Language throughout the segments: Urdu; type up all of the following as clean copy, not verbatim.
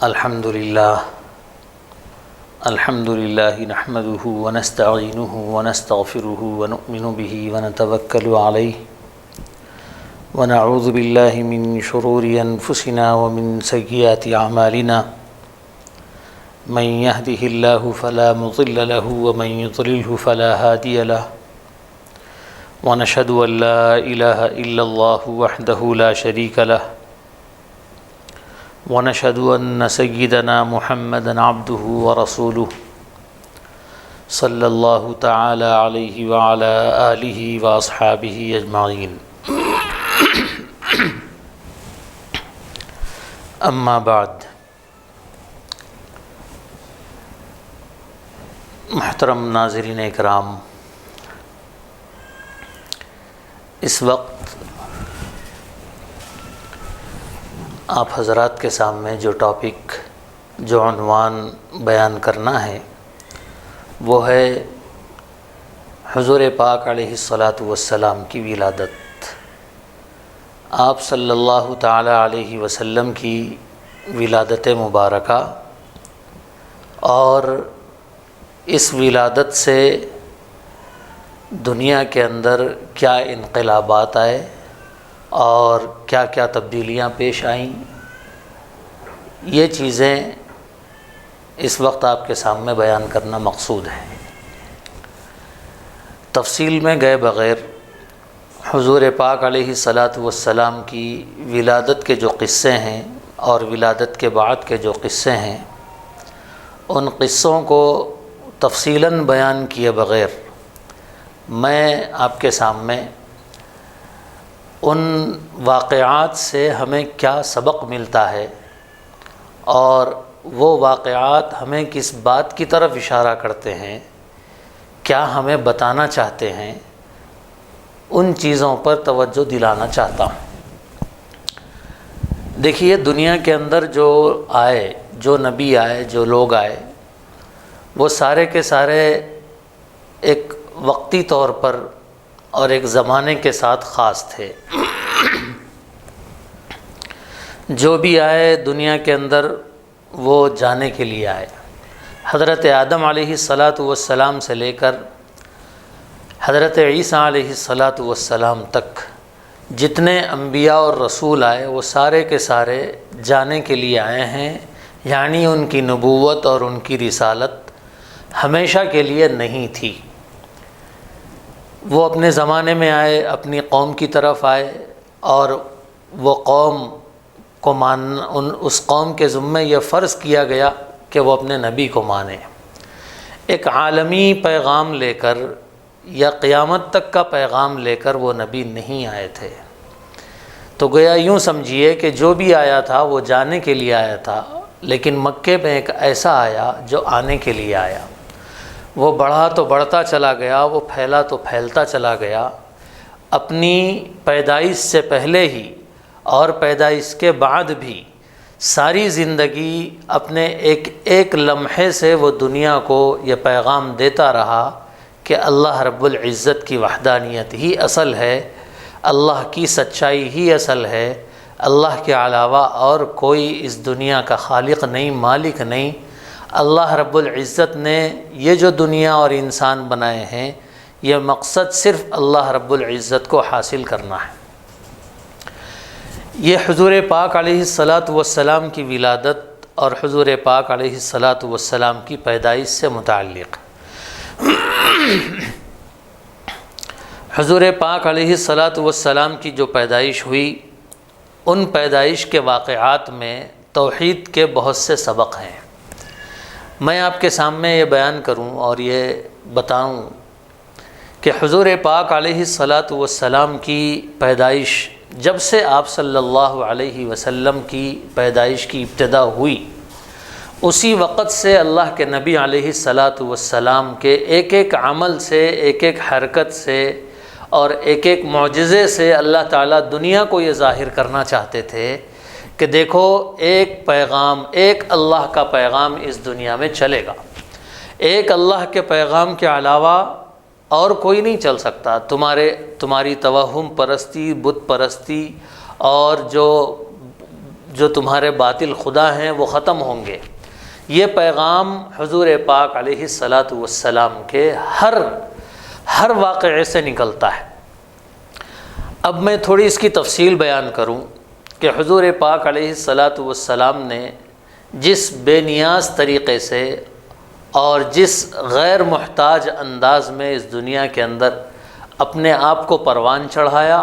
الحمد لله نحمده ونستعينه ونستغفره ونؤمن به ونتوكل عليه ونعوذ بالله من شرور أنفسنا ومن سيئات أعمالنا من يهده الله فلا مضل له ومن يضلله فلا هادي له ونشهد أن لا إله إلا الله وحده لا شريك له ونشهد أن سيدنا محمدًا عبده ورسوله صلى الله تعالى عليه وعلى آله وأصحابه أجمعين أما بعد، محترم ناظرین اکرام، اس وقت آپ حضرات کے سامنے جو ٹاپک، جو عنوان بیان کرنا ہے وہ ہے حضور پاک علیہ الصلاۃ والسلام کی ولادت۔ آپ صلی اللہ تعالی علیہ وسلم کی ولادت مبارکہ اور اس ولادت سے دنیا کے اندر کیا انقلابات آئے اور کیا کیا تبدیلیاں پیش آئیں، یہ چیزیں اس وقت آپ کے سامنے بیان کرنا مقصود ہے۔ تفصیل میں گئے بغیر حضور پاک علیہ الصلاۃ والسلام کی ولادت کے جو قصے ہیں اور ولادت کے بعد کے جو قصے ہیں، ان قصوں کو تفصیلاً بیان کیے بغیر میں آپ کے سامنے ان واقعات سے ہمیں کیا سبق ملتا ہے اور وہ واقعات ہمیں کس بات کی طرف اشارہ کرتے ہیں، کیا ہمیں بتانا چاہتے ہیں، ان چیزوں پر توجہ دلانا چاہتا ہوں۔ دیکھیے، دنیا کے اندر جو آئے، جو نبی آئے، جو لوگ آئے، وہ سارے کے سارے ایک وقتی طور پر اور ایک زمانے کے ساتھ خاص تھے۔ جو بھی آئے دنیا کے اندر وہ جانے کے لیے آئے۔ حضرت آدم علیہ الصلاۃ والسلام سے لے کر حضرت عیسیٰ علیہ الصلاۃ والسلام تک جتنے انبیاء اور رسول آئے وہ سارے کے سارے جانے کے لیے آئے ہیں، یعنی ان کی نبوت اور ان کی رسالت ہمیشہ کے لیے نہیں تھی۔ وہ اپنے زمانے میں آئے، اپنی قوم کی طرف آئے، اور وہ قوم کو اس قوم کے ذمے یہ فرض کیا گیا کہ وہ اپنے نبی کو مانے۔ ایک عالمی پیغام لے کر یا قیامت تک کا پیغام لے کر وہ نبی نہیں آئے تھے۔ تو گویا یوں سمجھیے کہ جو بھی آیا تھا وہ جانے کے لیے آیا تھا، لیکن مکے میں ایک ایسا آیا جو آنے کے لیے آیا۔ وہ بڑھا تو بڑھتا چلا گیا، وہ پھیلا تو پھیلتا چلا گیا۔ اپنی پیدائش سے پہلے ہی اور پیدائش کے بعد بھی ساری زندگی اپنے ایک لمحے سے وہ دنیا کو یہ پیغام دیتا رہا کہ اللہ رب العزت کی وحدانیت ہی اصل ہے، اللہ کی سچائی ہی اصل ہے، اللہ کے علاوہ اور کوئی اس دنیا کا خالق نہیں، مالک نہیں۔ اللہ رب العزت نے یہ جو دنیا اور انسان بنائے ہیں، یہ مقصد صرف اللہ رب العزت کو حاصل کرنا ہے۔ یہ حضور پاک علیہ الصلاۃ والسلام کی ولادت اور حضور پاک علیہ الصلاۃ والسلام کی پیدائش سے متعلق۔ حضور پاک علیہ الصلاۃ والسلام کی جو پیدائش ہوئی، ان پیدائش کے واقعات میں توحید کے بہت سے سبق ہیں۔ میں آپ کے سامنے یہ بیان کروں اور یہ بتاؤں کہ حضور پاک علیہ الصلاۃ والسلام کی پیدائش جب سے آپ صلی اللہ علیہ وسلم کی پیدائش کی ابتدا ہوئی، اسی وقت سے اللہ کے نبی علیہ الصلاۃ والسلام کے ایک ایک عمل سے، ایک ایک حرکت سے اور ایک ایک معجزے سے اللہ تعالیٰ دنیا کو یہ ظاہر کرنا چاہتے تھے کہ دیکھو، ایک پیغام، ایک اللہ کا پیغام اس دنیا میں چلے گا۔ ایک اللہ کے پیغام کے علاوہ اور کوئی نہیں چل سکتا، تمہاری توہم پرستی، بت پرستی اور جو تمہارے باطل خدا ہیں وہ ختم ہوں گے۔ یہ پیغام حضور پاک علیہ الصلاۃ والسلام کے ہر واقعے سے نکلتا ہے۔ اب میں تھوڑی اس کی تفصیل بیان کروں کہ حضور پاک علیہ الصلاۃ والسلام نے جس بے نیاز طریقے سے اور جس غیر محتاج انداز میں اس دنیا کے اندر اپنے آپ کو پروان چڑھایا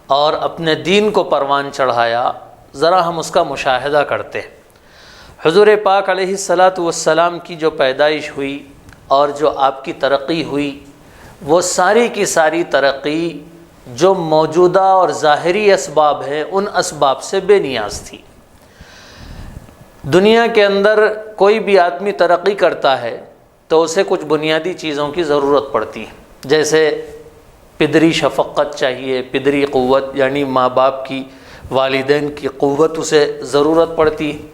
اور اپنے دین کو پروان چڑھایا، ذرا ہم اس کا مشاہدہ کرتے ہیں۔ حضور پاک علیہ الصلاۃ والسلام کی جو پیدائش ہوئی اور جو آپ کی ترقی ہوئی، وہ ساری کی ساری ترقی جو موجودہ اور ظاہری اسباب ہیں ان اسباب سے بے نیاز تھی۔ دنیا کے اندر کوئی بھی آدمی ترقی کرتا ہے تو اسے کچھ بنیادی چیزوں کی ضرورت پڑتی ہے، جیسے پدری شفقت چاہیے، پدری قوت یعنی ماں باپ کی، والدین کی قوت اسے ضرورت پڑتی ہے،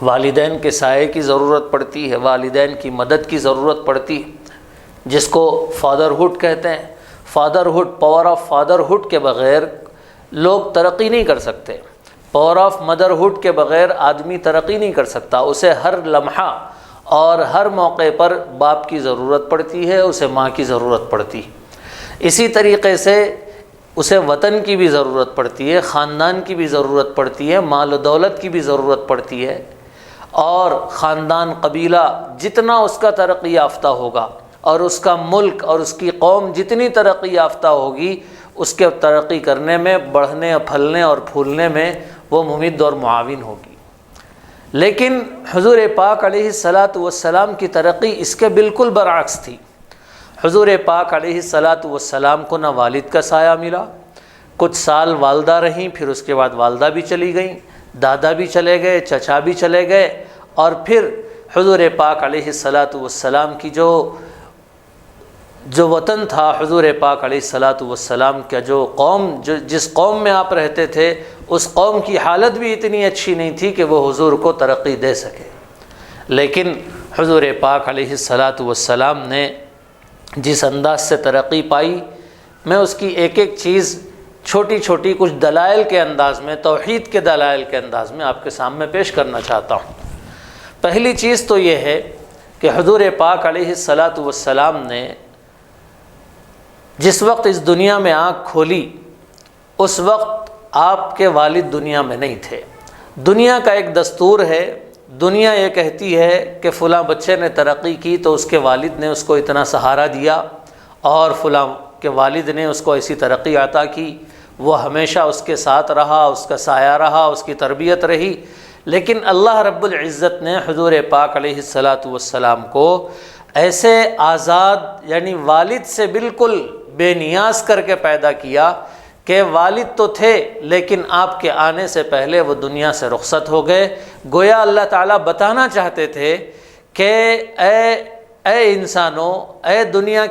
والدین کے سائے کی ضرورت پڑتی ہے، والدین کی مدد کی ضرورت پڑتی ہے، جس کو فادرہڈ کہتے ہیں۔ فادرہڈ، پاور آف فادرہڈ کے بغیر لوگ ترقی نہیں کر سکتے، پاور آف مدرہڈ کے بغیر آدمی ترقی نہیں کر سکتا، اسے ہر لمحہ اور ہر موقع پر باپ کی ضرورت پڑتی ہے، اسے ماں کی ضرورت پڑتی ہے۔ اسی طریقے سے اسے وطن کی بھی ضرورت پڑتی ہے، خاندان کی بھی ضرورت پڑتی ہے، مال و دولت کی بھی ضرورت پڑتی ہے، اور خاندان، قبیلہ جتنا اس کا ترقی یافتہ ہوگا اور اس کا ملک اور اس کی قوم جتنی ترقی یافتہ ہوگی، اس کے ترقی کرنے میں، بڑھنے، پھلنے اور پھولنے میں وہ ممد اور معاون ہوگی۔ لیکن حضور پاک علیہ الصلاۃ والسلام کی ترقی اس کے بالکل برعکس تھی۔ حضور پاک علیہ الصلاۃ والسلام کو نہ والد کا سایہ ملا، کچھ سال والدہ رہیں، پھر اس کے بعد والدہ بھی چلی گئیں، دادا بھی چلے گئے، چچا بھی چلے گئے، اور پھر حضور پاک علیہ الصلاۃ والسلام کی جو وطن تھا، حضور پاک علیہ الصلاۃ والسلام کا جو قوم، جس قوم میں آپ رہتے تھے، اس قوم کی حالت بھی اتنی اچھی نہیں تھی کہ وہ حضور کو ترقی دے سکے۔ لیکن حضور پاک علیہ الصلاۃ والسلام نے جس انداز سے ترقی پائی، میں اس کی ایک ایک چیز چھوٹی چھوٹی کچھ دلائل کے انداز میں، توحید کے دلائل کے انداز میں آپ کے سامنے پیش کرنا چاہتا ہوں۔ پہلی چیز تو یہ ہے کہ حضور پاک علیہ الصلاۃ والسلام نے جس وقت اس دنیا میں آنکھ کھولی، اس وقت آپ کے والد دنیا میں نہیں تھے۔ دنیا کا ایک دستور ہے، دنیا یہ کہتی ہے کہ فلاں بچے نے ترقی کی تو اس کے والد نے اس کو اتنا سہارا دیا، اور فلاں کے والد نے اس کو ایسی ترقی عطا کی، وہ ہمیشہ اس کے ساتھ رہا، اس کا سایہ رہا، اس کی تربیت رہی۔ لیکن اللہ رب العزت نے حضور پاک علیہ الصلاۃ والسلام کو ایسے آزاد، یعنی والد سے بالکل بے نیاز کر کے پیدا کیا کہ والد تو تھے لیکن آپ کے آنے سے پہلے وہ دنیا سے رخصت ہو گئے۔ گویا اللہ تعالیٰ بتانا چاہتے تھے کہ اے انسانوں، اے دنیا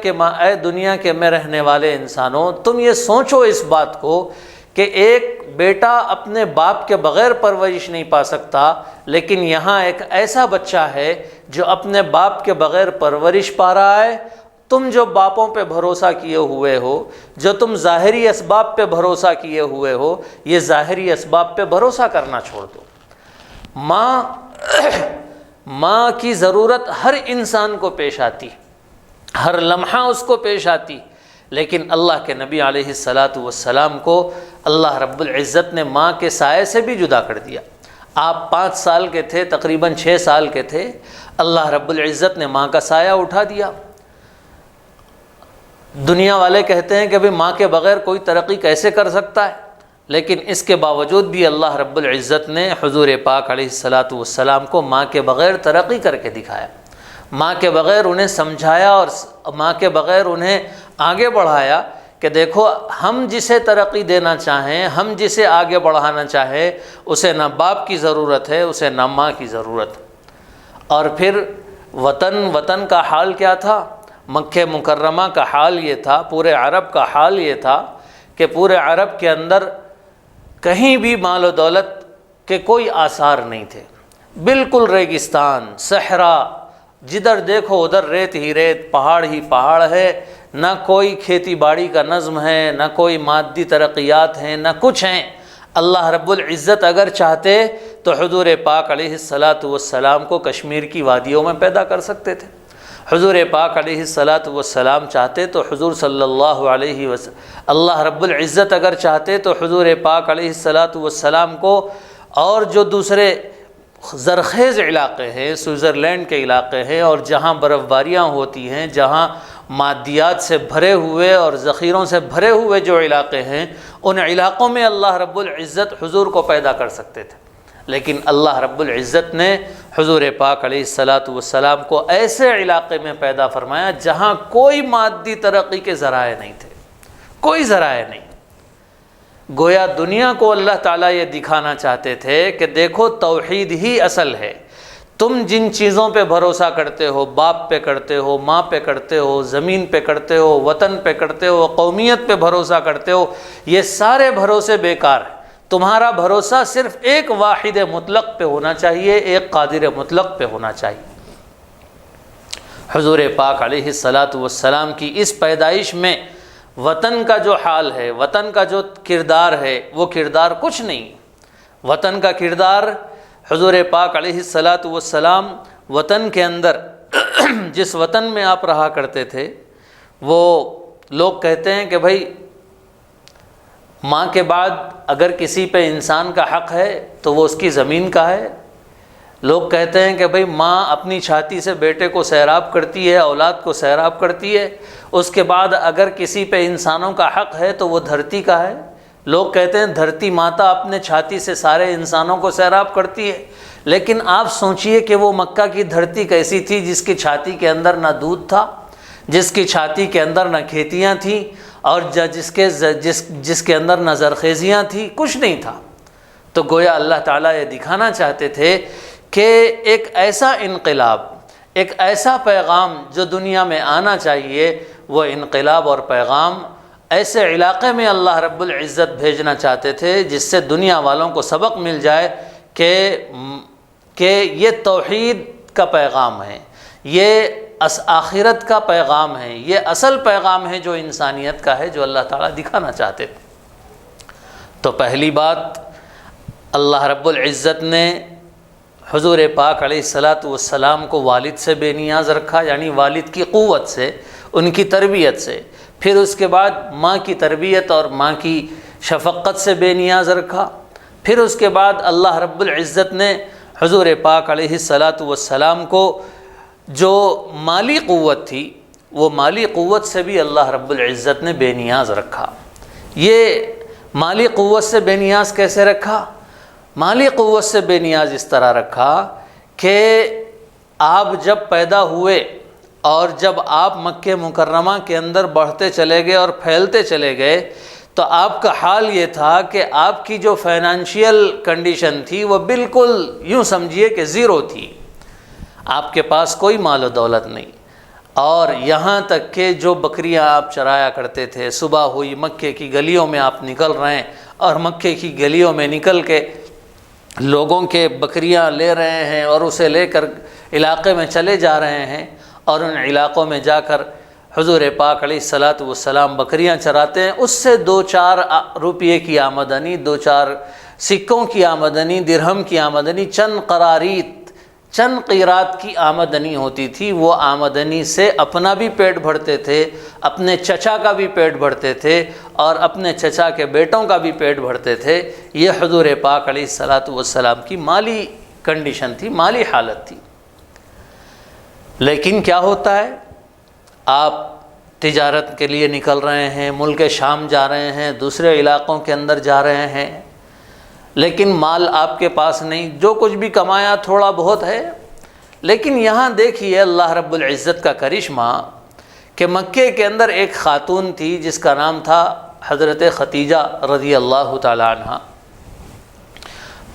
کے میں رہنے والے انسانوں، تم یہ سوچو اس بات کو کہ ایک بیٹا اپنے باپ کے بغیر پرورش نہیں پا سکتا، لیکن یہاں ایک ایسا بچہ ہے جو اپنے باپ کے بغیر پرورش پا رہا ہے۔ تم جو باپوں پہ بھروسہ کیے ہوئے ہو، جو تم ظاہری اسباب پہ بھروسہ کیے ہوئے ہو، یہ ظاہری اسباب پہ بھروسہ کرنا چھوڑ دو۔ ماں کی ضرورت ہر انسان کو پیش آتی، ہر لمحہ اس کو پیش آتی، لیکن اللہ کے نبی علیہ الصلاۃ والسلام کو اللہ رب العزت نے ماں کے سائے سے بھی جدا کر دیا۔ آپ 5 سال کے تھے، تقریباً 6 سال کے تھے، اللہ رب العزت نے ماں کا سایہ اٹھا دیا۔ دنیا والے کہتے ہیں کہ بھئی ماں کے بغیر کوئی ترقی کیسے کر سکتا ہے، لیکن اس کے باوجود بھی اللہ رب العزت نے حضور پاک علیہ الصلاۃ والسلام کو ماں کے بغیر ترقی کر کے دکھایا، ماں کے بغیر انہیں سمجھایا، اور ماں کے بغیر انہیں آگے بڑھایا کہ دیکھو ہم جسے ترقی دینا چاہیں، ہم جسے آگے بڑھانا چاہیں، اسے نہ باپ کی ضرورت ہے، اسے نہ ماں کی ضرورت۔ اور پھر وطن کا حال کیا تھا؟ مکہ مکرمہ کا حال یہ تھا، پورے عرب کا حال یہ تھا کہ پورے عرب کے اندر کہیں بھی مال و دولت کے کوئی آثار نہیں تھے، بالکل ریگستان، صحرا، جدھر دیکھو ادھر ریت ہی ریت، پہاڑ ہی پہاڑ ہے، نہ کوئی کھیتی باڑی کا نظم ہے، نہ کوئی مادی ترقیات ہیں، نہ کچھ ہیں۔ اللہ رب العزت اگر چاہتے تو حضور پاک علیہ الصلاۃ والسلام کو کشمیر کی وادیوں میں پیدا کر سکتے تھے۔ حضور پاک علیہ الصلاۃ والسلام چاہتے تو حضور صلی اللہ علیہ وسلم، اللہ رب العزت اگر چاہتے تو حضور پاک علیہ الصلاۃ والسلام کو اور جو دوسرے زرخیز علاقے ہیں، سوئٹزرلینڈ کے علاقے ہیں، اور جہاں برف باریاں ہوتی ہیں، جہاں مادیات سے بھرے ہوئے اور ذخیروں سے بھرے ہوئے جو علاقے ہیں، ان علاقوں میں اللہ رب العزت حضور کو پیدا کر سکتے تھے، لیکن اللہ رب العزت نے حضور پاک علیہ الصلاۃ والسلام کو ایسے علاقے میں پیدا فرمایا جہاں کوئی مادی ترقی کے ذرائع نہیں تھے، کوئی ذرائع نہیں۔ گویا دنیا کو اللہ تعالیٰ یہ دکھانا چاہتے تھے کہ دیکھو توحید ہی اصل ہے۔ تم جن چیزوں پہ بھروسہ کرتے ہو، باپ پہ کرتے ہو، ماں پہ کرتے ہو، زمین پہ کرتے ہو، وطن پہ کرتے ہو، قومیت پہ بھروسہ کرتے ہو، یہ سارے بھروسے بیکار ہیں۔ تمہارا بھروسہ صرف ایک واحد مطلق پہ ہونا چاہیے، ایک قادر مطلق پہ ہونا چاہیے۔ حضور پاک علیہ الصلاۃ والسلام کی اس پیدائش میں وطن کا جو حال ہے، وطن کا جو کردار ہے، وہ کردار کچھ نہیں۔ وطن کا کردار، حضور پاک علیہ الصلاۃ والسلام وطن کے اندر جس وطن میں آپ رہا کرتے تھے، وہ لوگ کہتے ہیں کہ بھائی ماں کے بعد اگر کسی پہ انسان کا حق ہے تو وہ اس کی زمین کا ہے۔ لوگ کہتے ہیں کہ بھئی ماں اپنی چھاتی سے بیٹے کو سیراب کرتی ہے، اولاد کو سیراب کرتی ہے، اس کے بعد اگر کسی پہ انسانوں کا حق ہے تو وہ دھرتی کا ہے۔ لوگ کہتے ہیں دھرتی ماتا اپنے چھاتی سے سارے انسانوں کو سیراب کرتی ہے، لیکن آپ سوچئے کہ وہ مکہ کی دھرتی کیسی تھی جس کی چھاتی کے اندر نہ دودھ تھا، جس کی چھاتی کے اندر نہ کھیتیاں تھیں، اور جس کے اندر نہ زرخیزیاں تھیں، کچھ نہیں تھا۔ تو گویا اللہ تعالیٰ یہ دکھانا چاہتے تھے کہ ایک ایسا انقلاب، ایک ایسا پیغام جو دنیا میں آنا چاہیے، وہ انقلاب اور پیغام ایسے علاقے میں اللہ رب العزت بھیجنا چاہتے تھے جس سے دنیا والوں کو سبق مل جائے کہ یہ توحید کا پیغام ہے، یہ آخرت کا پیغام ہے، یہ اصل پیغام ہے جو انسانیت کا ہے، جو اللہ تعالیٰ دکھانا چاہتے تھے۔ تو پہلی بات، اللہ رب العزت نے حضور پاک علیہ الصلاۃ والسلام کو والد سے بے نیاز رکھا، یعنی والد کی قوت سے، ان کی تربیت سے۔ پھر اس کے بعد ماں کی تربیت اور ماں کی شفقت سے بے نیاز رکھا۔ پھر اس کے بعد اللہ رب العزت نے حضور پاک علیہ الصلاۃ والسلام کو جو مالی قوت تھی، وہ مالی قوت سے بھی اللہ رب العزت نے بے نیاز رکھا۔ یہ مالی قوت سے بے نیاز کیسے رکھا؟ مالی قوت سے بے نیاز اس طرح رکھا کہ آپ جب پیدا ہوئے اور جب آپ مکہ مکرمہ کے اندر بڑھتے چلے گئے اور پھیلتے چلے گئے تو آپ کا حال یہ تھا کہ آپ کی جو فائنانشیل کنڈیشن تھی وہ بالکل یوں سمجھیے کہ زیرو تھی، آپ کے پاس کوئی مال و دولت نہیں، اور یہاں تک کہ جو بکریاں آپ چرایا کرتے تھے، صبح ہوئی مکے کی گلیوں میں آپ نکل رہے ہیں اور مکے کی گلیوں میں نکل کے لوگوں کے بکریاں لے رہے ہیں اور اسے لے کر علاقے میں چلے جا رہے ہیں، اور ان علاقوں میں جا کر حضور پاک علیہ الصلاۃ والسلام بکریاں چراتے ہیں، اس سے 2-4 روپیے کی آمدنی، 2-4 سکوں کی آمدنی، درہم کی آمدنی، چند قیرات کی آمدنی ہوتی تھی۔ وہ آمدنی سے اپنا بھی پیٹ بھرتے تھے، اپنے چچا کا بھی پیٹ بھرتے تھے، اور اپنے چچا کے بیٹوں کا بھی پیٹ بھرتے تھے۔ یہ حضور پاک علیہ الصلاۃ والسلام کی مالی کنڈیشن تھی، مالی حالت تھی۔ لیکن کیا ہوتا ہے، آپ تجارت کے لیے نکل رہے ہیں، ملک شام جا رہے ہیں، دوسرے علاقوں کے اندر جا رہے ہیں، لیکن مال آپ کے پاس نہیں، جو کچھ بھی کمایا تھوڑا بہت ہے۔ لیکن یہاں دیکھیے اللہ رب العزت کا کرشمہ کہ مکے کے اندر ایک خاتون تھی جس کا نام تھا حضرت خدیجہ رضی اللہ تعالی عنہ۔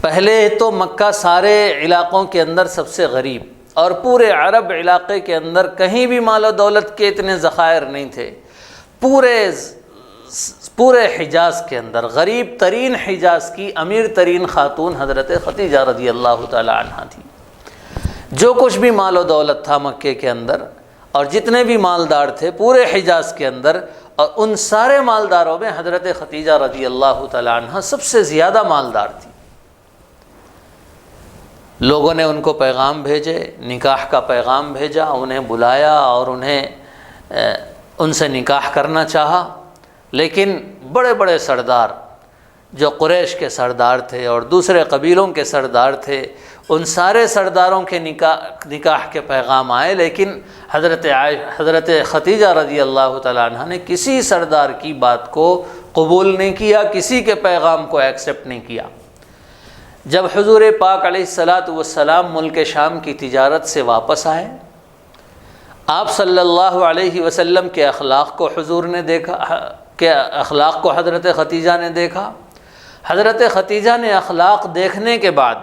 پہلے تو مکہ سارے علاقوں کے اندر سب سے غریب، اور پورے عرب علاقے کے اندر کہیں بھی مال و دولت کے اتنے ذخائر نہیں تھے۔ پورے حجاز کے اندر غریب ترین حجاز کی امیر ترین خاتون حضرت خدیجہ رضی اللہ تعالی عنہ تھی۔ جو کچھ بھی مال و دولت تھا مکے کے اندر، اور جتنے بھی مالدار تھے پورے حجاز کے اندر، اور ان سارے مالداروں میں حضرت ختیجہ رضی اللہ تعالی عنہ سب سے زیادہ مالدار تھی۔ لوگوں نے ان کو پیغام بھیجے، نکاح کا پیغام بھیجا، انہیں بلایا اور انہیں ان سے نکاح کرنا چاہا، لیکن بڑے بڑے سردار جو قریش کے سردار تھے اور دوسرے قبیلوں کے سردار تھے، ان سارے سرداروں کے نکاح کے پیغام آئے، لیکن حضرت ختیجہ رضی اللہ تعالیٰ عنہ نے کسی سردار کی بات کو قبول نہیں کیا، کسی کے پیغام کو ایکسیپٹ نہیں کیا۔ جب حضور پاک علیہ الصلاۃ والسلام ملک شام کی تجارت سے واپس آئے، آپ صلی اللہ علیہ وسلم کے اخلاق کو حضور نے دیکھا، کہ اخلاق کو حضرت ختیجہ نے دیکھا۔ حضرت ختیجہ نے اخلاق دیکھنے کے بعد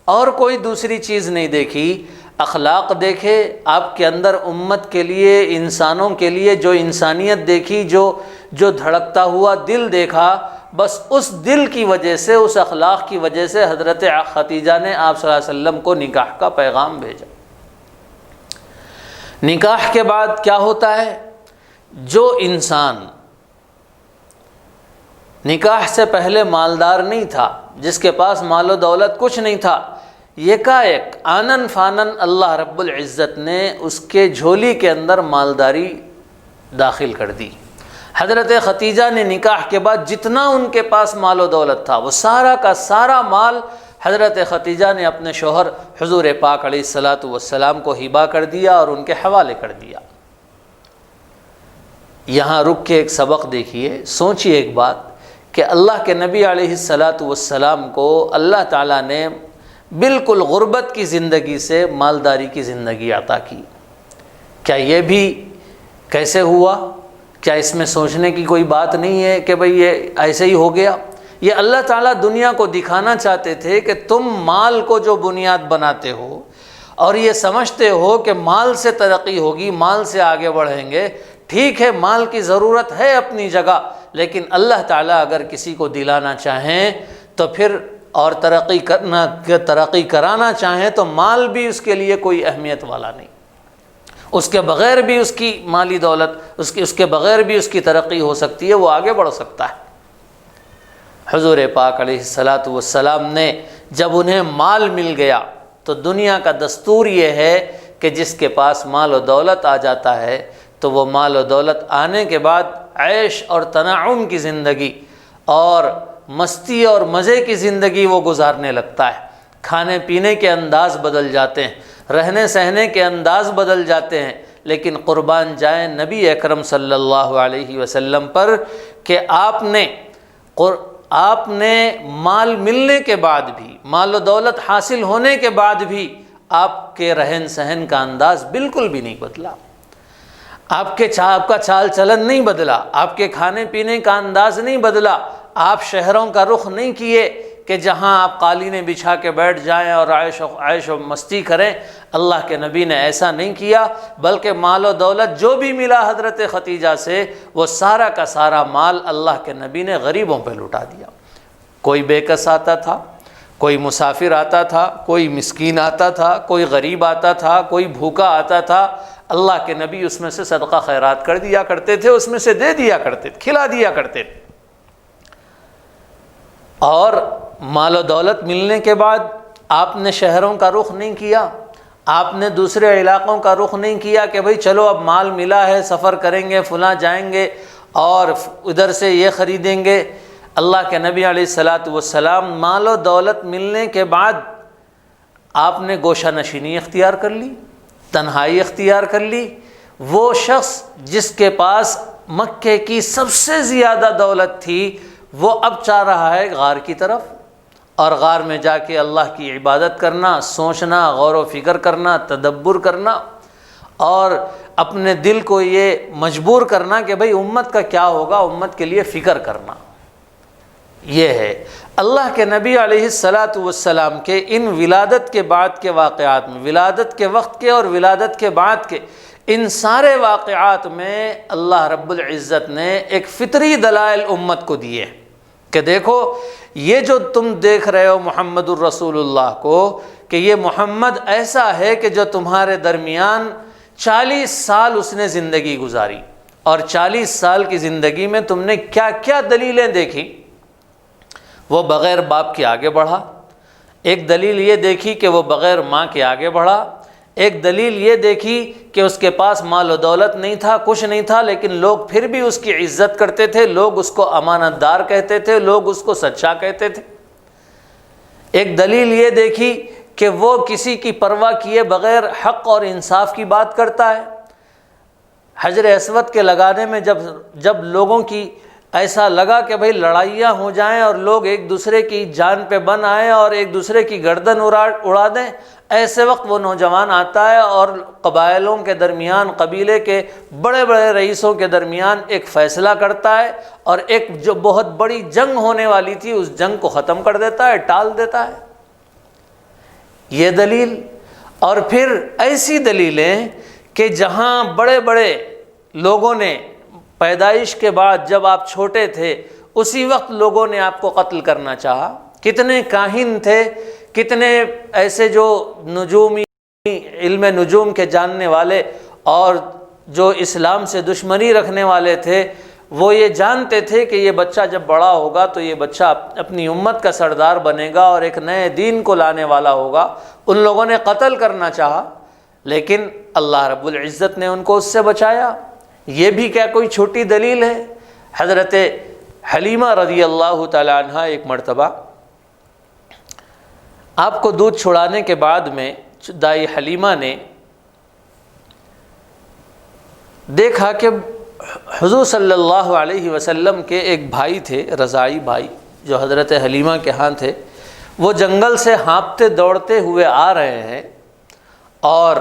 اور کوئی دوسری چیز نہیں دیکھی، اخلاق دیکھے، آپ کے اندر امت کے لیے، انسانوں کے لیے جو انسانیت دیکھی، جو دھڑکتا ہوا دل دیکھا، بس اس دل کی وجہ سے، اس اخلاق کی وجہ سے حضرت ختیجہ نے آپ صلی اللہ علیہ وسلم کو نکاح کا پیغام بھیجا۔ نکاح کے بعد کیا ہوتا ہے؟ جو انسان نکاح سے پہلے مالدار نہیں تھا، جس کے پاس مال و دولت کچھ نہیں تھا، یکایک آنن فانن اللہ رب العزت نے اس کے جھولی کے اندر مالداری داخل کر دی۔ حضرت ختیجہ نے نکاح کے بعد جتنا ان کے پاس مال و دولت تھا، وہ سارا کا سارا مال حضرت ختیجہ نے اپنے شوہر حضور پاک علیہ الصلاۃ والسلام کو ہبہ کر دیا اور ان کے حوالے کر دیا۔ یہاں رک کے ایک سبق دیکھیے، سوچیے ایک بات کہ اللہ کے نبی علیہ الصلاۃ والسلام کو اللہ تعالیٰ نے بالکل غربت کی زندگی سے مالداری کی زندگی عطا کی۔ کیا یہ بھی کیسے ہوا؟ کیا اس میں سوچنے کی کوئی بات نہیں ہے کہ بھئی یہ ایسے ہی ہو گیا؟ یہ اللہ تعالیٰ دنیا کو دکھانا چاہتے تھے کہ تم مال کو جو بنیاد بناتے ہو اور یہ سمجھتے ہو کہ مال سے ترقی ہوگی، مال سے آگے بڑھیں گے، ٹھیک ہے، مال کی ضرورت ہے اپنی جگہ، لیکن اللہ تعالیٰ اگر کسی کو دلانا چاہیں تو پھر اور ترقی کرانا چاہیں تو مال بھی اس کے لیے کوئی اہمیت والا نہیں، اس کے بغیر بھی اس کی مالی دولت، اس کے بغیر بھی اس کی ترقی ہو سکتی ہے، وہ آگے بڑھ سکتا ہے۔ حضور پاک علیہ الصلاۃ والسلام نے جب انہیں مال مل گیا تو دنیا کا دستور یہ ہے کہ جس کے پاس مال و دولت آ جاتا ہے تو وہ مال و دولت آنے کے بعد عیش اور تنعم کی زندگی اور مستی اور مزے کی زندگی وہ گزارنے لگتا ہے۔ کھانے پینے کے انداز بدل جاتے ہیں، رہنے سہنے کے انداز بدل جاتے ہیں، لیکن قربان جائیں نبی اکرم صلی اللہ علیہ وسلم پر کہ آپ نے مال ملنے کے بعد بھی، مال و دولت حاصل ہونے کے بعد بھی آپ کے رہن سہن کا انداز بالکل بھی نہیں بدلا، آپ کا چال چلن نہیں بدلا، آپ کے کھانے پینے کا انداز نہیں بدلا، آپ شہروں کا رخ نہیں کیے کہ جہاں آپ قالینیں بچھا کے بیٹھ جائیں اور عیش و مستی کریں۔ اللہ کے نبی نے ایسا نہیں کیا، بلکہ مال و دولت جو بھی ملا حضرت ختیجہ سے، وہ سارا کا سارا مال اللہ کے نبی نے غریبوں پہ لٹا دیا۔ کوئی بے کس آتا تھا، کوئی مسافر آتا تھا، کوئی مسکین آتا تھا، کوئی غریب آتا تھا، کوئی بھوکا آتا تھا، اللہ کے نبی اس میں سے صدقہ خیرات کر دیا کرتے تھے، اس میں سے دے دیا کرتے تھے، کھلا دیا کرتے تھے۔ اور مال و دولت ملنے کے بعد آپ نے شہروں کا رخ نہیں کیا، آپ نے دوسرے علاقوں کا رخ نہیں کیا کہ بھئی چلو اب مال ملا ہے، سفر کریں گے، فلاں جائیں گے اور ادھر سے یہ خریدیں گے۔ اللہ کے نبی علیہ الصلاۃ والسلام مال و دولت ملنے کے بعد آپ نے گوشہ نشینی اختیار کر لی، تنہائی اختیار کر لی۔ وہ شخص جس کے پاس مکے کی سب سے زیادہ دولت تھی، وہ اب چاہ رہا ہے غار کی طرف، اور غار میں جا کے اللہ کی عبادت کرنا، سوچنا، غور و فکر کرنا، تدبر کرنا، اور اپنے دل کو یہ مجبور کرنا کہ بھئی امت کا کیا ہوگا، امت کے لیے فکر کرنا۔ یہ ہے اللہ کے نبی علیہ الصلاۃ والسلام کے ان ولادت کے بعد کے واقعات میں، ولادت کے وقت کے اور ولادت کے بعد کے ان سارے واقعات میں اللہ رب العزت نے ایک فطری دلائل امت کو دیے کہ دیکھو یہ جو تم دیکھ رہے ہو محمد الرسول اللہ کو، کہ یہ محمد ایسا ہے کہ جو تمہارے درمیان 40 سال اس نے زندگی گزاری، اور 40 سال کی زندگی میں تم نے کیا کیا دلیلیں دیکھی؟ وہ بغیر باپ کے آگے بڑھا، ایک دلیل یہ دیکھی کہ وہ بغیر ماں کے آگے بڑھا، ایک دلیل یہ دیکھی کہ اس کے پاس مال و دولت نہیں تھا، کچھ نہیں تھا، لیکن لوگ پھر بھی اس کی عزت کرتے تھے، لوگ اس کو امانت دار کہتے تھے، لوگ اس کو سچا کہتے تھے۔ ایک دلیل یہ دیکھی کہ وہ کسی کی پرواہ کیے بغیر حق اور انصاف کی بات کرتا ہے۔ حجر اسود کے لگانے میں جب لوگوں کی ایسا لگا کہ بھئی لڑائیاں ہو جائیں اور لوگ ایک دوسرے کی جان پہ بن آئیں اور ایک دوسرے کی گردن اڑا دیں، ایسے وقت وہ نوجوان آتا ہے اور قبائلوں کے درمیان، قبیلے کے بڑے بڑے رئیسوں کے درمیان ایک فیصلہ کرتا ہے، اور ایک جو بہت بڑی جنگ ہونے والی تھی اس جنگ کو ختم کر دیتا ہے، ٹال دیتا ہے۔ یہ دلیل، اور پھر ایسی دلیلیں کہ جہاں بڑے بڑے لوگوں نے پیدائش کے بعد جب آپ چھوٹے تھے اسی وقت لوگوں نے آپ کو قتل کرنا چاہا، کتنے کاہن تھے، کتنے ایسے جو نجومی علم نجوم کے جاننے والے اور جو اسلام سے دشمنی رکھنے والے تھے، وہ یہ جانتے تھے کہ یہ بچہ جب بڑا ہوگا تو یہ بچہ اپنی امت کا سردار بنے گا اور ایک نئے دین کو لانے والا ہوگا، ان لوگوں نے قتل کرنا چاہا، لیکن اللہ رب العزت نے ان کو اس سے بچایا۔ یہ بھی کیا کوئی چھوٹی دلیل ہے؟ حضرت حلیمہ رضی اللہ تعالی عنہ ایک مرتبہ آپ کو دودھ چھڑانے کے بعد میں دائی حلیمہ نے دیکھا کہ حضور صلی اللہ علیہ وسلم کے ایک بھائی تھے، رضاعی بھائی، جو حضرت حلیمہ کے ہاں تھے، وہ جنگل سے ہانپتے دوڑتے ہوئے آ رہے ہیں، اور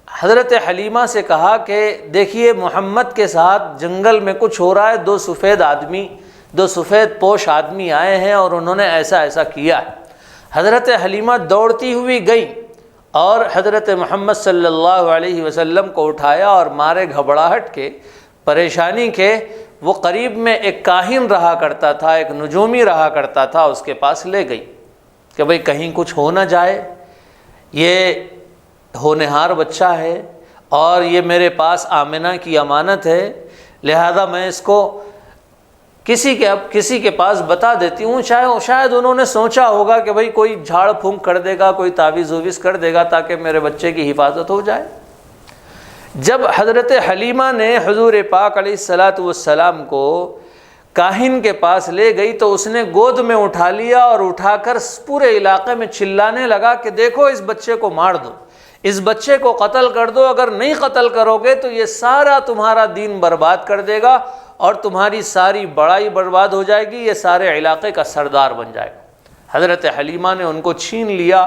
حضرت حلیمہ سے کہا کہ دیکھیے محمد کے ساتھ جنگل میں کچھ ہو رہا ہے، دو سفید پوش آدمی آئے ہیں اور انہوں نے ایسا ایسا کیا ہے۔ حضرت حلیمہ دوڑتی ہوئی گئی اور حضرت محمد صلی اللہ علیہ وسلم کو اٹھایا اور مارے گھبراہٹ کے، پریشانی کے، وہ قریب میں ایک کاہن رہا کرتا تھا، ایک نجومی رہا کرتا تھا، اس کے پاس لے گئی کہ بھئی کہیں کچھ ہو نہ جائے، یہ ہونہار بچہ ہے اور یہ میرے پاس آمنہ کی امانت ہے، لہذا میں اس کو کسی کے پاس بتا دیتی ہوں، شاید انہوں نے سوچا ہوگا کہ بھئی کوئی جھاڑ پھونک کر دے گا، کوئی تعویذ وویز کر دے گا تاکہ میرے بچے کی حفاظت ہو جائے۔ جب حضرت حلیمہ نے حضور پاک علیہ الصلاۃ والسلام کو کاہن کے پاس لے گئی تو اس نے گود میں اٹھا لیا اور اٹھا کر پورے علاقے میں چلانے لگا کہ دیکھو اس بچے کو مار دو، اس بچے کو قتل کر دو، اگر نہیں قتل کرو گے تو یہ سارا تمہارا دین برباد کر دے گا اور تمہاری ساری بڑائی برباد ہو جائے گی، یہ سارے علاقے کا سردار بن جائے گا۔ حضرت حلیمہ نے ان کو چھین لیا،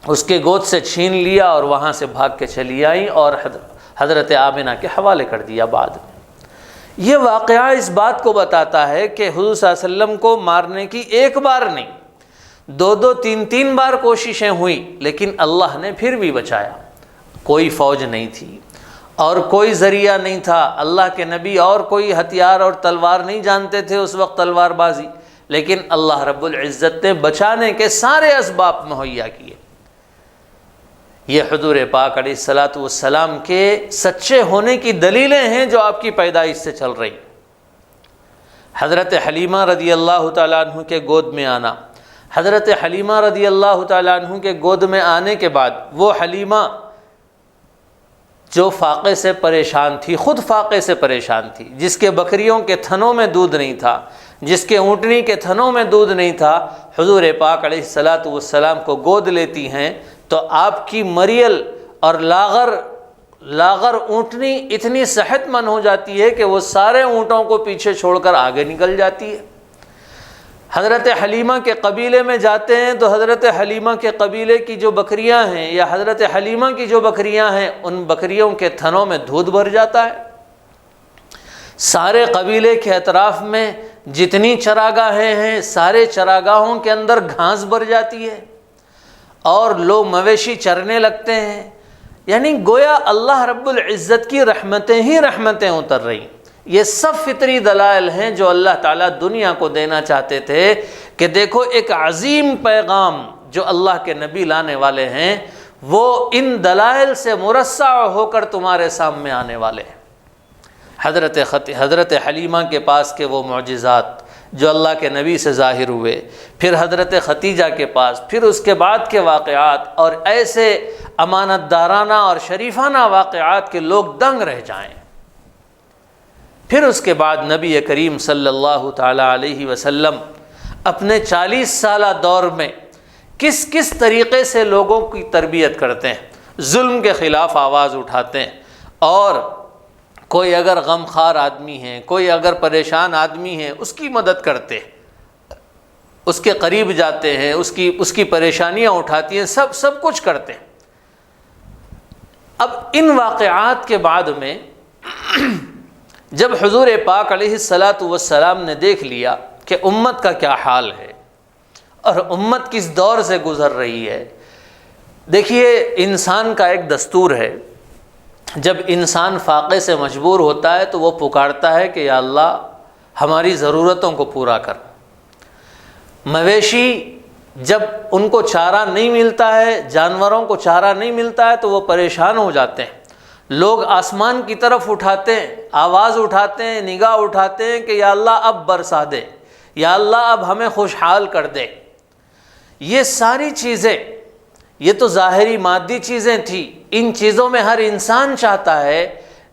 اس کے گود سے چھین لیا اور وہاں سے بھاگ کے چلی آئیں اور حضرت آمنہ کے حوالے کر دیا بعد میں۔ یہ واقعہ اس بات کو بتاتا ہے کہ حضور صلی اللہ علیہ وسلم کو مارنے کی ایک بار نہیں، دو تین بار کوششیں ہوئیں، لیکن اللہ نے پھر بھی بچایا۔ کوئی فوج نہیں تھی اور کوئی ذریعہ نہیں تھا، اللہ کے نبی اور کوئی ہتھیار اور تلوار نہیں جانتے تھے اس وقت، تلوار بازی، لیکن اللہ رب العزت نے بچانے کے سارے اسباب مہیا کیے۔ یہ حضور پاک علیہ الصلاۃ والسلام کے سچے ہونے کی دلیلیں ہیں جو آپ کی پیدائش سے چل رہی۔ حضرت حلیمہ رضی اللہ تعالیٰ عنہ کے گود میں آنا، حضرت حلیمہ رضی اللہ تعالیٰ عنہ کے گود میں آنے کے بعد وہ حلیمہ جو فاقے سے پریشان تھی، خود فاقے سے پریشان تھی، جس کے بکریوں کے تھنوں میں دودھ نہیں تھا، جس کے اونٹنی کے تھنوں میں دودھ نہیں تھا، حضور پاک علیہ الصلاۃ والسلام کو گود لیتی ہیں تو آپ کی مریل اور لاغر اونٹنی اتنی صحت مند ہو جاتی ہے کہ وہ سارے اونٹوں کو پیچھے چھوڑ کر آگے نکل جاتی ہے۔ حضرت حلیمہ کے قبیلے میں جاتے ہیں تو حضرت حلیمہ کے قبیلے کی جو بکریاں ہیں یا حضرت حلیمہ کی جو بکریاں ہیں ان بکریوں کے تھنوں میں دودھ بھر جاتا ہے۔ سارے قبیلے کے اطراف میں جتنی چراگاہیں ہیں سارے چراگاہوں کے اندر گھاس بھر جاتی ہے اور لوگ مویشی چرنے لگتے ہیں، یعنی گویا اللہ رب العزت کی رحمتیں ہی رحمتیں اتر رہی۔ یہ سب فطری دلائل ہیں جو اللہ تعالیٰ دنیا کو دینا چاہتے تھے کہ دیکھو ایک عظیم پیغام جو اللہ کے نبی لانے والے ہیں وہ ان دلائل سے مرصع ہو کر تمہارے سامنے آنے والے ہیں۔ حضرت حلیمہ کے پاس کے وہ معجزات جو اللہ کے نبی سے ظاہر ہوئے، پھر حضرت ختیجہ کے پاس، پھر اس کے بعد کے واقعات، اور ایسے امانت دارانہ اور شریفانہ واقعات کے لوگ دنگ رہ جائیں۔ پھر اس کے بعد نبی کریم صلی اللہ تعالی علیہ وسلم اپنے 40 سالہ دور میں کس کس طریقے سے لوگوں کی تربیت کرتے ہیں، ظلم کے خلاف آواز اٹھاتے ہیں، اور کوئی اگر غمخوار آدمی ہے، کوئی اگر پریشان آدمی ہے، اس کی مدد کرتے ہیں، اس کے قریب جاتے ہیں، اس کی پریشانیاں اٹھاتی ہیں، سب کچھ کرتے ہیں۔ اب ان واقعات کے بعد میں جب حضور پاک علیہ الصلاۃ والسلام نے دیکھ لیا کہ امت کا کیا حال ہے اور امت کس دور سے گزر رہی ہے، دیکھیے انسان کا ایک دستور ہے، جب انسان فاقے سے مجبور ہوتا ہے تو وہ پکارتا ہے کہ یا اللہ ہماری ضرورتوں کو پورا کر۔ مویشی جب ان کو چارہ نہیں ملتا ہے، جانوروں کو چارہ نہیں ملتا ہے تو وہ پریشان ہو جاتے ہیں، لوگ آسمان کی طرف اٹھاتے ہیں، آواز اٹھاتے ہیں، نگاہ اٹھاتے ہیں کہ یا اللہ اب برسا دے، یا اللہ اب ہمیں خوشحال کر دے۔ یہ ساری چیزیں، یہ تو ظاہری مادی چیزیں تھیں، ان چیزوں میں ہر انسان چاہتا ہے،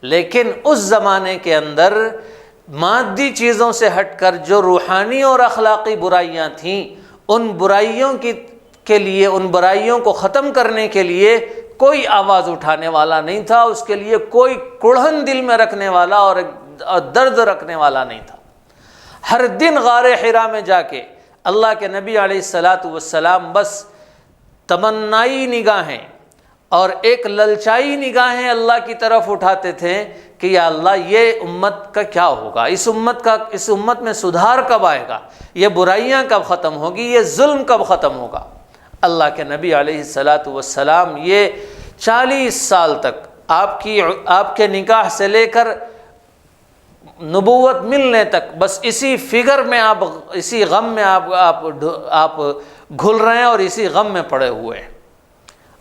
لیکن اس زمانے کے اندر مادی چیزوں سے ہٹ کر جو روحانی اور اخلاقی برائیاں تھیں، ان برائیوں کے لیے، ان برائیوں کو ختم کرنے کے لیے کوئی آواز اٹھانے والا نہیں تھا، اس کے لیے کوئی کڑھن دل میں رکھنے والا اور درد رکھنے والا نہیں تھا۔ ہر دن غار حرا میں جا کے اللہ کے نبی علیہ الصلاۃ والسلام بس تمنائی نگاہیں اور ایک للچائی نگاہیں اللہ کی طرف اٹھاتے تھے کہ یا اللہ یہ امت کا کیا ہوگا، اس امت میں سدھار کب آئے گا، یہ برائیاں کب ختم ہوگی، یہ ظلم کب ختم ہوگا۔ اللہ کے نبی علیہ الصلاۃ والسلام یہ 40 سال تک آپ کے نکاح سے لے کر نبوت ملنے تک بس اسی فکر میں اسی غم میں آپ گھل رہے ہیں اور اسی غم میں پڑے ہوئے ہیں۔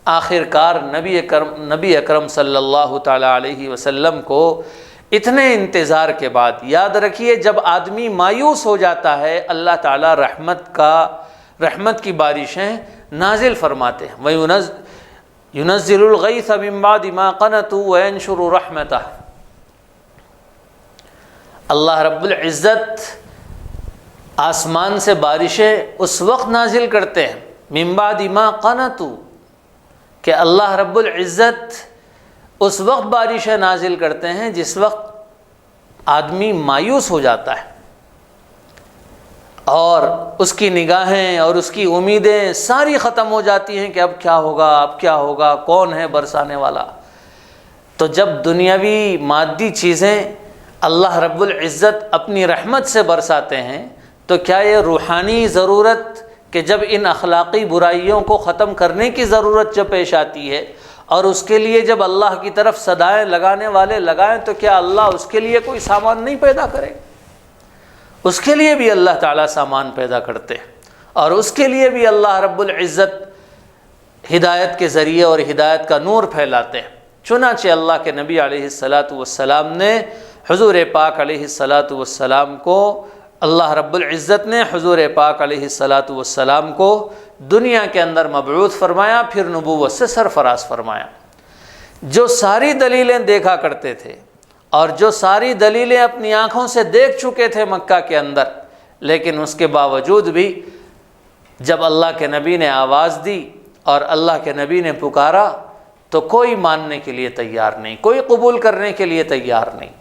آخر کار نبی اکرم صلی اللہ تعالی علیہ وسلم کو اتنے انتظار کے بعد، یاد رکھیے جب آدمی مایوس ہو جاتا ہے اللہ تعالی رحمت کی بارشیں نازل فرماتے ہیں۔ وَيُنَزِّلُ الْغَيْثَ مِن بَعْدِ مَا قَنَطُوا وَيَنشُرُ رَحْمَتَهُ۔ اللہ رب العزت آسمان سے بارشیں اس وقت نازل کرتے ہیں، من بعد ما قنطوا، کہ اللہ رب العزت اس وقت بارشیں نازل کرتے ہیں جس وقت آدمی مایوس ہو جاتا ہے اور اس کی نگاہیں اور اس کی امیدیں ساری ختم ہو جاتی ہیں کہ اب کیا ہوگا، کون ہے برسانے والا۔ تو جب دنیاوی مادی چیزیں اللہ رب العزت اپنی رحمت سے برساتے ہیں تو کیا یہ روحانی ضرورت کہ جب ان اخلاقی برائیوں کو ختم کرنے کی ضرورت جب پیش آتی ہے اور اس کے لیے جب اللہ کی طرف صدائیں لگانے والے لگائیں تو کیا اللہ اس کے لیے کوئی سامان نہیں پیدا کرے؟ اس کے لیے بھی اللہ تعالیٰ سامان پیدا کرتے ہیں، اور اس کے لیے بھی اللہ رب العزت ہدایت کے ذریعے اور ہدایت کا نور پھیلاتے ہیں۔ چنانچہ اللہ کے نبی علیہ الصلاۃ والسلام نے حضور پاک علیہ الصلاۃ والسلام کو، اللہ رب العزت نے حضور پاک علیہ الصلاۃ والسلام کو دنیا کے اندر مبعوث فرمایا، پھر نبوت سے سرفراز فرمایا۔ جو ساری دلیلیں دیکھا کرتے تھے اور جو ساری دلیلیں اپنی آنکھوں سے دیکھ چکے تھے مکہ کے اندر، لیکن اس کے باوجود بھی جب اللہ کے نبی نے آواز دی اور اللہ کے نبی نے پکارا تو کوئی ماننے کے لیے تیار نہیں، کوئی قبول کرنے کے لیے تیار نہیں۔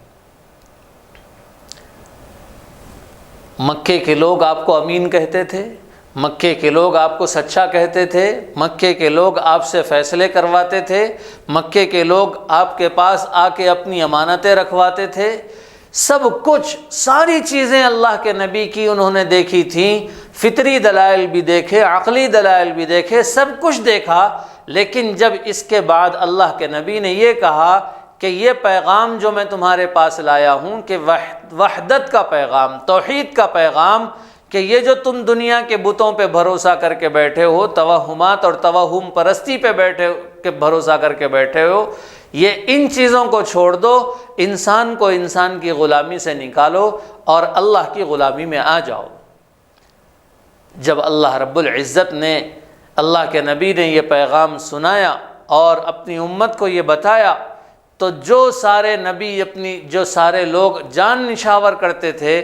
مکے کے لوگ آپ کو امین کہتے تھے، مکے کے لوگ آپ کو سچا کہتے تھے، مکے کے لوگ آپ سے فیصلے کرواتے تھے، مکے کے لوگ آپ کے پاس آ کے اپنی امانتیں رکھواتے تھے، سب کچھ، ساری چیزیں اللہ کے نبی کی انہوں نے دیکھی تھیں، فطری دلائل بھی دیکھے، عقلی دلائل بھی دیکھے، سب کچھ دیکھا، لیکن جب اس کے بعد اللہ کے نبی نے یہ کہا کہ یہ پیغام جو میں تمہارے پاس لایا ہوں کہ وحدت کا پیغام، توحید کا پیغام، کہ یہ جو تم دنیا کے بتوں پہ بھروسہ کر کے بیٹھے ہو، توہمات اور توہم پرستی پہ بھروسہ کر کے بیٹھے ہو، یہ ان چیزوں کو چھوڑ دو، انسان کو انسان کی غلامی سے نکالو اور اللہ کی غلامی میں آ جاؤ۔ جب اللہ رب العزت نے، اللہ کے نبی نے یہ پیغام سنایا اور اپنی امت کو یہ بتایا، تو جو سارے نبی جو سارے لوگ جان نشاور کرتے تھے،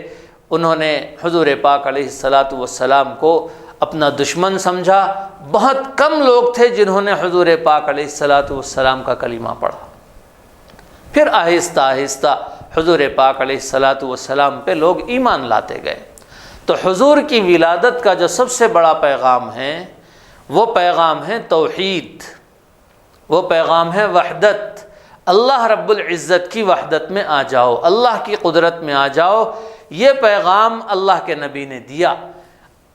انہوں نے حضور پاک علیہ السلام کو اپنا دشمن سمجھا۔ بہت کم لوگ تھے جنہوں نے حضور پاک علیہ السلام کا کلمہ پڑھا۔ پھر آہستہ آہستہ حضور پاک علیہ السلام پہ لوگ ایمان لاتے گئے۔ تو حضور کی ولادت کا جو سب سے بڑا پیغام ہے، وہ پیغام ہے توحید، وہ پیغام ہے وحدت۔ اللہ رب العزت کی وحدت میں آ جاؤ، اللہ کی قدرت میں آ جاؤ۔ یہ پیغام اللہ کے نبی نے دیا۔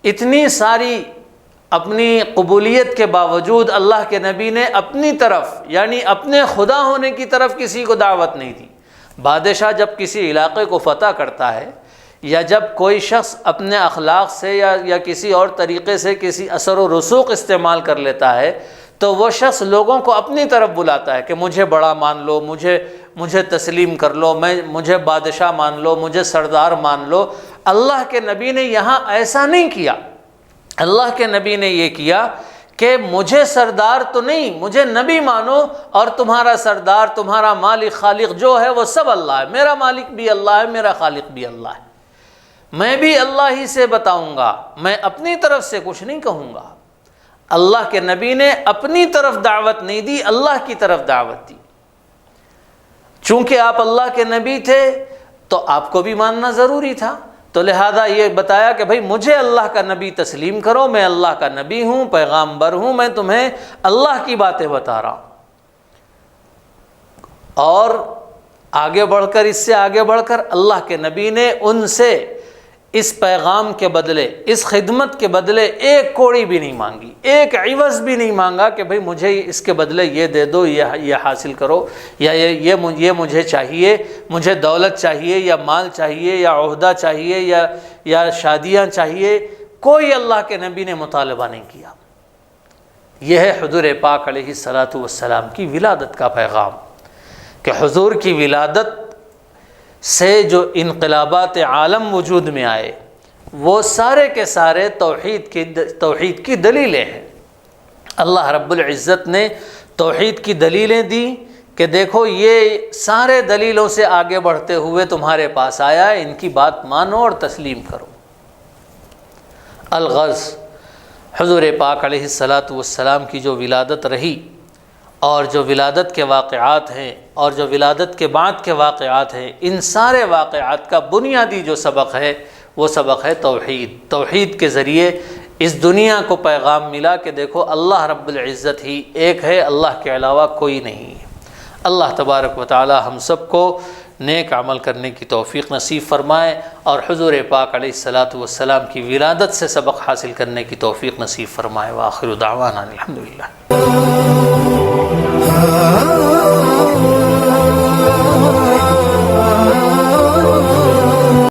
اتنی ساری اپنی قبولیت کے باوجود اللہ کے نبی نے اپنی طرف، یعنی اپنے خدا ہونے کی طرف کسی کو دعوت نہیں دی۔ بادشاہ جب کسی علاقے کو فتح کرتا ہے، یا جب کوئی شخص اپنے اخلاق سے یا کسی اور طریقے سے کسی اثر و رسوخ استعمال کر لیتا ہے، تو وہ شخص لوگوں کو اپنی طرف بلاتا ہے کہ مجھے بڑا مان لو، مجھے تسلیم کر لو، مجھے بادشاہ مان لو، مجھے سردار مان لو۔ اللہ کے نبی نے یہاں ایسا نہیں کیا۔ اللہ کے نبی نے یہ کیا کہ مجھے سردار تو نہیں، مجھے نبی مانو، اور تمہارا سردار، تمہارا مالک، خالق جو ہے وہ سب اللہ ہے۔ میرا مالک بھی اللہ ہے، میرا خالق بھی اللہ ہے۔ میں بھی اللہ ہی سے بتاؤں گا، میں اپنی طرف سے کچھ نہیں کہوں گا۔ اللہ کے نبی نے اپنی طرف دعوت نہیں دی، اللہ کی طرف دعوت دی۔ چونکہ آپ اللہ کے نبی تھے تو آپ کو بھی ماننا ضروری تھا، تو لہذا یہ بتایا کہ بھئی مجھے اللہ کا نبی تسلیم کرو، میں اللہ کا نبی ہوں، پیغامبر ہوں، میں تمہیں اللہ کی باتیں بتا رہا ہوں۔ اور آگے بڑھ کر، اس سے آگے بڑھ کر اللہ کے نبی نے ان سے اس پیغام کے بدلے، اس خدمت کے بدلے ایک کوڑی بھی نہیں مانگی، ایک عوض بھی نہیں مانگا کہ بھئی مجھے اس کے بدلے یہ دے دو، یہ حاصل کرو، یا یہ مجھے چاہیے، مجھے دولت چاہیے، یا مال چاہیے، یا عہدہ چاہیے، یا شادیاں چاہیے۔ کوئی اللہ کے نبی نے مطالبہ نہیں کیا۔ یہ ہے حضور پاک علیہ السلام کی ولادت کا پیغام، کہ حضور کی ولادت سے جو انقلابات عالم وجود میں آئے، وہ سارے کے سارے توحید کی دلیلیں ہیں۔ اللہ رب العزت نے توحید کی دلیلیں دی کہ دیکھو یہ سارے دلیلوں سے آگے بڑھتے ہوئے تمہارے پاس آیا ہے، ان کی بات مانو اور تسلیم کرو۔ الغرض، حضور پاک علیہ السلام کی جو ولادت رہی، اور جو ولادت کے واقعات ہیں، اور جو ولادت کے بعد کے واقعات ہیں، ان سارے واقعات کا بنیادی جو سبق ہے، وہ سبق ہے توحید۔ توحید کے ذریعے اس دنیا کو پیغام ملا کہ دیکھو اللہ رب العزت ہی ایک ہے، اللہ کے علاوہ کوئی نہیں ہے۔ اللہ تبارک و تعالی ہم سب کو نیک عمل کرنے کی توفیق نصیب فرمائے، اور حضور پاک علیہ السلام کی ولادت سے سبق حاصل کرنے کی توفیق نصیب فرمائے۔ وآخر دعوانا الحمدللہ۔